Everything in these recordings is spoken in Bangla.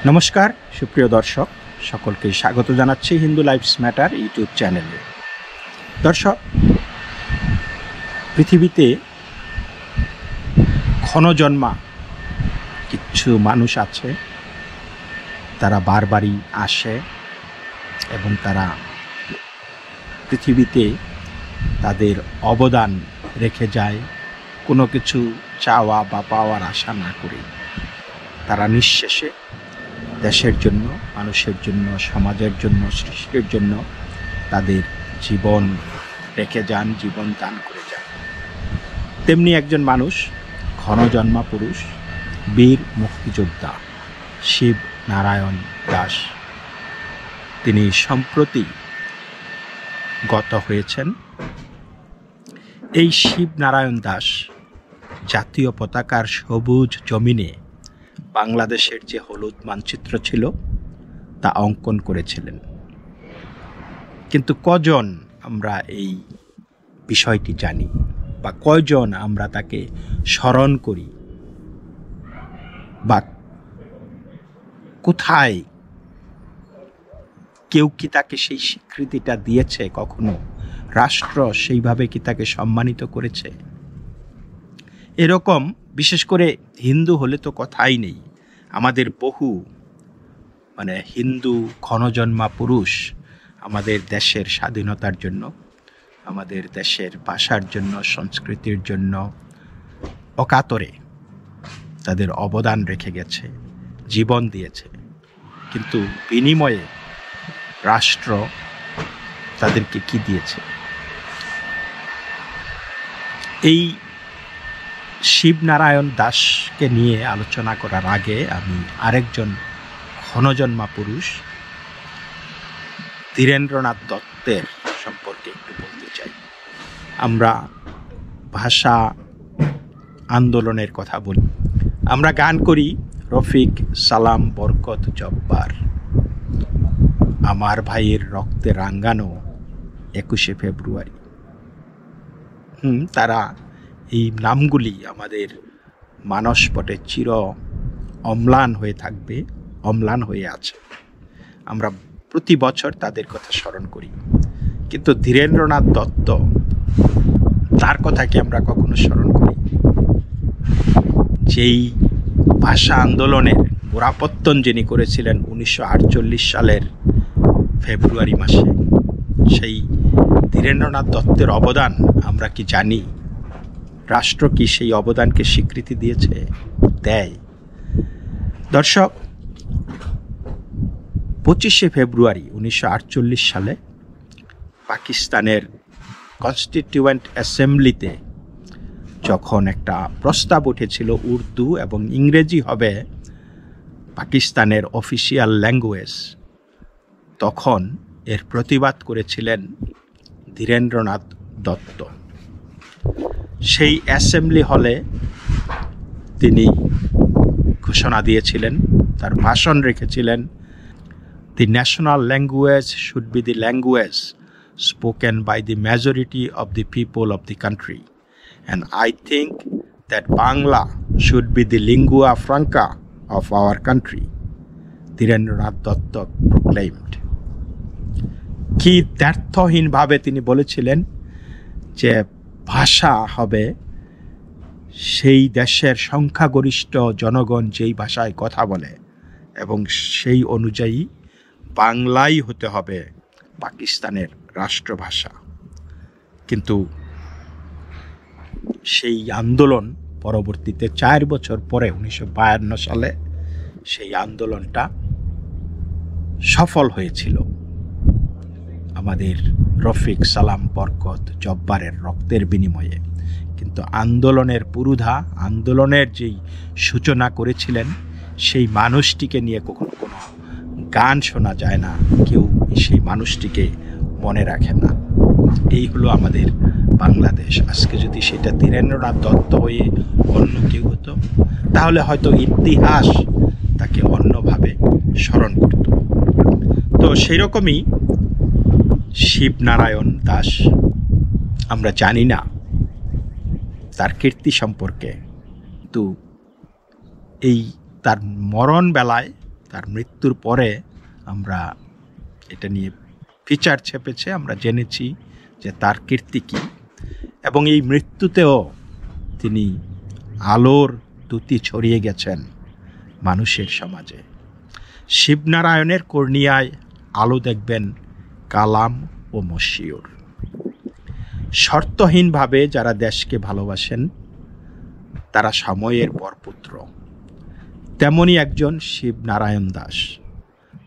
নমস্কার সুপ্রিয় দর্শক, সকলকে স্বাগত জানাচ্ছি হিন্দু লাইফস ম্যাটার ইউটিউব চ্যানেলে। দর্শক, পৃথিবীতে ক্ষণজন্মা কিছু মানুষ আছে, তারা বারবারই আসে এবং তারা পৃথিবীতে তাদের অবদান রেখে যায়, কোনো কিছু চাওয়া বা পাওয়ার আশা না করে। তারা নিঃশেষে দেশের জন্য, মানুষের জন্য, সমাজের জন্য, সৃষ্টির জন্য তাদের জীবন রেখে যান, জীবন দান করে যান। তেমনি একজন মানুষ, ক্ষণজন্মা পুরুষ, বীর মুক্তিযোদ্ধা শিব নারায়ণ দাস। তিনি সম্প্রতি গত হয়েছেন। এই শিব নারায়ণ দাস জাতীয় পতাকার সবুজ জমিনে বাংলাদেশের যে হলুদ মানচিত্র ছিল তা অঙ্কন করেছিলেন। কিন্তু কজন আমরা এই বিষয়টি জানি বা কয়জন আমরা তাকে স্মরণ করি বা কোথায় কেউ কি তাকে সেই স্বীকৃতিটা দিয়েছে? কখনো রাষ্ট্র সেইভাবে কি তাকে সম্মানিত করেছে? এরকম বিশেষ করে হিন্দু হলে তো কথাই নেই। আমাদের বহু হিন্দু ক্ষণজন্মা পুরুষ আমাদের দেশের স্বাধীনতার জন্য, আমাদের দেশের ভাষার জন্য, সংস্কৃতির জন্য অকাতরে তাদের অবদান রেখে গেছে, জীবন দিয়েছে। কিন্তু বিনিময়ে রাষ্ট্র তাদেরকে কি দিয়েছে? এই শিবনারায়ণ দাসকে নিয়ে আলোচনা করার আগে আমি আরেকজন ক্ষণজন্মা পুরুষ ধীরেন্দ্রনাথ দত্তের সম্পর্কে একটু বলতে চাই। আমরা ভাষা আন্দোলনের কথা বলি, আমরা গান করি রফিক, সালাম, বরকত, জব্বার, আমার ভাইয়ের রক্তে রাঙ্গানো 21শে ফেব্রুয়ারি। তারা এই নামগুলি আমাদের মানসপটে চির অম্লান হয়ে থাকবে, অম্লান হয়ে আছে। আমরা প্রতি বছর তাদের কথা স্মরণ করি। কিন্তু ধীরেন্দ্রনাথ দত্ত, তার কথা কি আমরা কখনো স্মরণ করি? যেই ভাষা আন্দোলনের গোড়াপত্তন যিনি করেছিলেন 1948 সালের ফেব্রুয়ারি মাসে, সেই ধীরেন্দ্রনাথ দত্তের অবদান আমরা কি জানি? রাষ্ট্র কি সেই অবদানকে স্বীকৃতি দিয়েছে, দেয়? দর্শক, 25শে ফেব্রুয়ারি 1948 সালে পাকিস্তানের কনস্টিটিউয়েন্ট অ্যাসেম্বলিতে যখন একটা প্রস্তাব উঠেছিল উর্দু এবং ইংরেজি হবে পাকিস্তানের অফিসিয়াল ল্যাঙ্গুয়েজ, তখন এর প্রতিবাদ করেছিলেন ধীরেন্দ্রনাথ দত্ত। সেই অ্যাসেম্বলি হলে তিনি ঘোষণা দিয়েছিলেন, তার ভাষণ রেখেছিলেন, The national language should be the language spoken by the majority of the people of the country. And I think that Bangla should be the lingua franca of our country, Dhirendranath Datta proclaimed. কি দ্ব্যর্থহীনভাবে তিনি বলেছিলেন যে ভাষা হবে সেই দেশের সংখ্যাগরিষ্ঠ জনগণ যেই ভাষায় কথা বলে, এবং সেই অনুযায়ী বাংলাই হতে হবে পাকিস্তানের রাষ্ট্রভাষা। কিন্তু সেই আন্দোলন পরবর্তীতে 4 বছর পরে 1952 সালে সেই আন্দোলনটা সফল হয়েছিল আমাদের রফিক, সালাম, বরকত, জব্বারের রক্তের বিনিময়ে। কিন্তু আন্দোলনের পুরোধা, আন্দোলনের যেই সূচনা করেছিলেন সেই মানুষটিকে নিয়ে কখনো কোনো গান শোনা যায় না, কেউ সেই মানুষটিকে মনে রাখে না। এই হলো আমাদের বাংলাদেশ। আজকে যদি সেটা ধীরেন্দ্রনাথ দত্ত হয়ে অন্য কেউ হতো, তাহলে হয়তো ইতিহাস তাকে অন্যভাবে স্মরণ করত। তো সেই রকমই শিবনারায়ণ দাস, আমরা জানি না তার কীর্তি সম্পর্কে, কিন্তু এই তার মরণ বেলায় তার মৃত্যুর পরে আমরা এটা নিয়ে ফিচার ছেপেছে, আমরা জেনেছি যে তার কীর্তি কী, এবং এই মৃত্যুতেও তিনি আলোর দ্যুতি ছড়িয়ে গেছেন মানুষের সমাজে। শিবনারায়ণের কর্ণিয়ায় আলো দেখবেন কালাম ও মশিউর। শর্তহীনভাবে যারা দেশকে ভালোবাসেন তারা সময়ের পরপুত্র। তেমনি একজন শিবনারায়ণ দাস।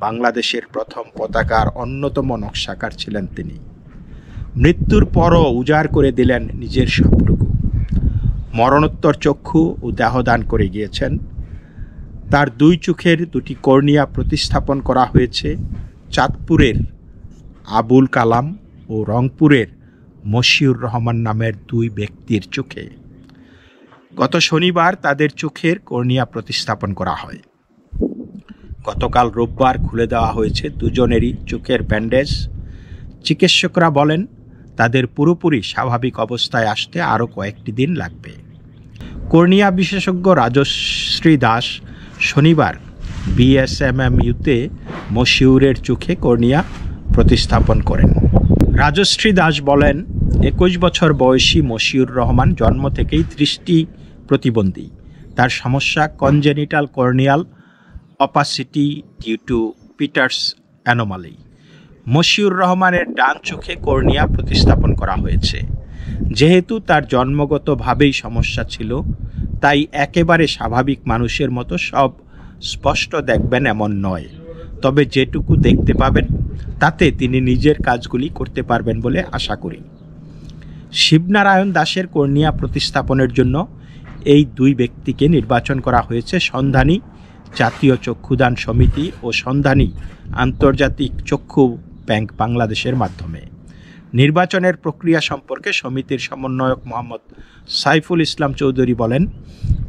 বাংলাদেশের প্রথম পতাকার অন্যতম নকশাকার ছিলেন তিনি। মৃত্যুর পরও উজাড় করে দিলেন নিজের সবটুকু। মরণোত্তর চক্ষু ও দেহদান করে গিয়েছেন। তার দুই চোখের দুটি কর্নিয়া প্রতিস্থাপন করা হয়েছে চাঁদপুরের আবুল কালাম ও রংপুরের মশিউর রহমান নামের দুই ব্যক্তির চোখে। গত শনিবার তাদের চোখের কর্নিয়া প্রতিস্থাপন করা হয়। গতকাল রোববার খুলে দেওয়া হয়েছে দুজনেরই চোখের ব্যান্ডেজ। চিকিৎসকরা বলেন তাদের পুরোপুরি স্বাভাবিক অবস্থায় আসতে আরও কয়েকটি দিন লাগবে। কর্নিয়া বিশেষজ্ঞ রাজশ্রী দাস শনিবার বিএসএমএমইউতে মশিউরের চোখে কর্নিয়া প্রতিস্থাপন করেন। রাজশ্রী দাস বলেন, 21 বছর বয়সী মশিউর রহমান জন্ম থেকেই দৃষ্টি প্রতিবন্ধী। তার সমস্যা congenital corneal opacity due to Peters anomaly. Moshiur রহমানের ডান চোখে কর্নিয়া প্রতিস্থাপন করা হয়েছে। যেহেতু তার জন্মগতভাবেই সমস্যা ছিল, তাই একেবারে স্বাভাবিক মানুষের মতো সব স্পষ্ট দেখবেন এমন নয়, তবে যেটুকু দেখতে পাবেন তাতে তিনি নিজের কাজগুলি করতে পারবেন বলে আশা করি। শিবনারায়ণ দাশের কর্নিয়া প্রতিস্থাপনের জন্য এই দুই ব্যক্তিকে নির্বাচন করা হয়েছে সন্ধানী জাতীয় চক্ষুদান সমিতি ও সন্ধানী আন্তর্জাতিক চক্ষু ব্যাংক বাংলাদেশের মাধ্যমে। নির্বাচনের প্রক্রিয়া সম্পর্কে সমিতির সমন্বয়ক মোহাম্মদ সাইফুল ইসলাম চৌধুরী বলেন,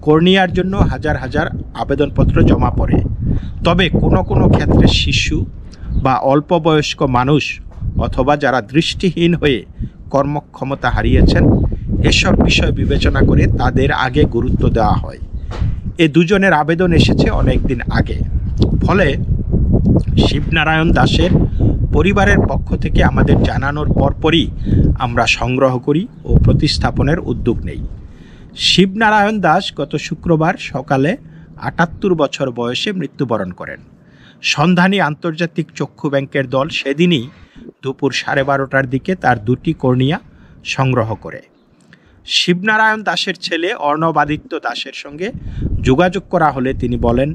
কর্নিয়ার জন্য হাজার হাজার আবেদনপত্র জমা পড়ে, তবে কোনো কোনো ক্ষেত্রে শিশু বা অল্প বয়স্ক মানুষ অথবা যারা দৃষ্টিহীন হয়ে কর্মক্ষমতা হারিয়েছেন, এসব বিষয় বিবেচনা করে তাদের আগে গুরুত্ব দেওয়া হয়। এ দুজনের আবেদন এসেছে অনেক দিন আগে। ফলে শিবনারায়ণ দাশের পরিবারের পক্ষ থেকে আমাদের জানানোর পরপরই আমরা সংগ্রহ করি ও প্রতিস্থাপনের উদ্যোগ নেই। শিবনারায়ণ দাস গত শুক্রবার সকালে ৭৮ বছর বয়সে মৃত্যুবরণ করেন। সন্ধানী আন্তর্জাতিক চক্ষু ব্যাংকের দল সেদিনই দুপুর 12:30টার দিকে তার দুটি কর্নিয়া সংগ্রহ করে। শিবনারায়ণ দাশের ছেলে অর্ণব আদিত্য দাশের সঙ্গে যোগাযোগ করা হলে তিনি বলেন,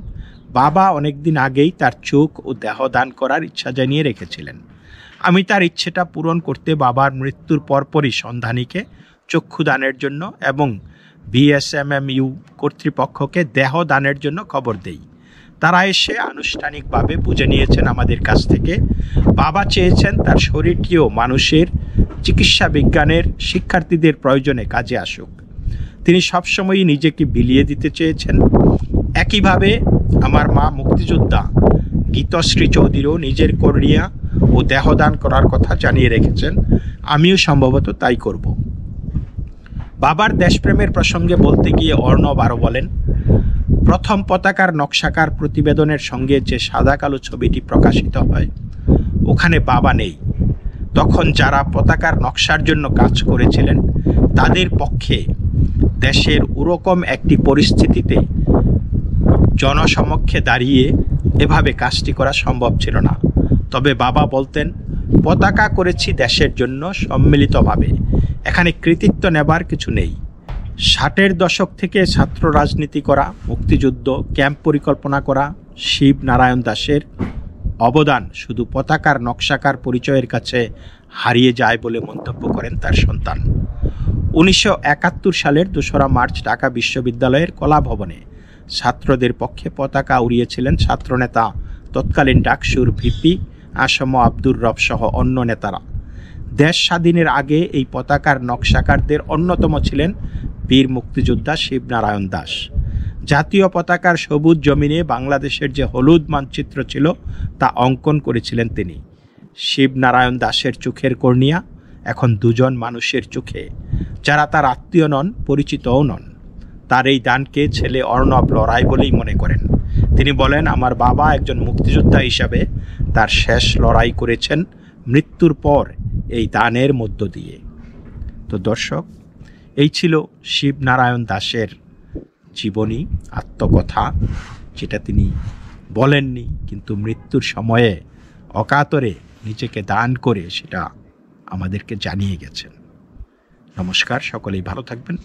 বাবা অনেকদিন আগেই তার চোখ ও দেহ দান করার ইচ্ছা জানিয়ে রেখেছিলেন। আমি তার ইচ্ছেটা পূরণ করতে বাবার মৃত্যুর পরপরই সন্ধানীকে চক্ষুদানের জন্য এবং বিএসএমএমইউ কর্তৃপক্ষকে দেহ দানের জন্য খবর দেই। তারা এসে আনুষ্ঠানিকভাবে বুঝে নিয়েছেন আমাদের কাছ থেকে। বাবা চেয়েছেন তার শরীরটিও মানুষের চিকিৎসা বিজ্ঞানের শিক্ষার্থীদের প্রয়োজনে কাজে আসুক। তিনি সবসময়ই নিজেকে বিলিয়ে দিতে চেয়েছেন। একইভাবে আমার মা মুক্তিযোদ্ধা গীতশ্রী চৌধুরীও নিজের কর্নিয়া ও দেহদান করার কথা জানিয়ে রেখেছেন। আমিও সম্ভবত তাই করব। বাবার দেশপ্রেমের প্রসঙ্গে বলতে গিয়ে অর্ণব আরও বলেন, প্রথম পতাকার নকশাকার প্রতিবেদনের সঙ্গে যে সাদা কালো ছবিটি প্রকাশিত হয়, ওখানে বাবা নেই। তখন যারা পতাকার নকশার জন্য কাজ করেছিলেন তাদের পক্ষে দেশের ওরকম একটি পরিস্থিতিতে জনসমক্ষে দাঁড়িয়ে এভাবে কাজটি করা সম্ভব ছিল না। তবে বাবা বলতেন, পতাকা করেছি দেশের জন্য সম্মিলিতভাবে, এখানে কৃতিত্ব নেবার কিছু নেই। 60-এর দশক থেকে ছাত্র রাজনীতি করা, মুক্তিযুদ্ধ, ক্যাম্প পরিকল্পনা করা শিবনারায়ণ দাশের অবদান শুধু পতাকার নকশাকার পরিচয়ের কাছে হারিয়ে যায় বলে মন্তব্য করেন তার সন্তান। 1971 সালের 2রা মার্চ ঢাকা বিশ্ববিদ্যালয়ের কলা ভবনে ছাত্রদের পক্ষে পতাকা উড়িয়েছিলেন ছাত্রনেতা তৎকালীন ডাকসুর ভিপি আসম আব্দুর রব সহ অন্য নেতারা। দেশ স্বাধীনের আগে এই পতাকার নকশাকারদের অন্যতম ছিলেন বীর মুক্তিযোদ্ধা শিবনারায়ণ দাশ। জাতীয় পতাকার সবুজ জমিনে বাংলাদেশের যে হলুদ মানচিত্র ছিল তা অঙ্কন করেছিলেন তিনি। শিবনারায়ণ দাশের চোখের কর্নিয়া এখন দুজন মানুষের চোখে, যারা তার আত্মীয় নন, পরিচিতও নন। তার এই দানকে ছেলে অর্ণব লড়াই বলেই মনে করেন। তিনি বলেন, আমার বাবা একজন মুক্তিযোদ্ধা হিসাবে তার শেষ লড়াই করেছেন মৃত্যুর পর এই দানের মধ্য দিয়ে। তো দর্শক, এই ছিল শিবনারায়ণ দাশের জীবনী, আত্মকথা, যেটা তিনি বলেননি কিন্তু মৃত্যুর সময়ে অকাতরে নিজেকে দান করে সেটা আমাদেরকে জানিয়ে গেছেন। নমস্কার, সকলেই ভালো থাকবেন।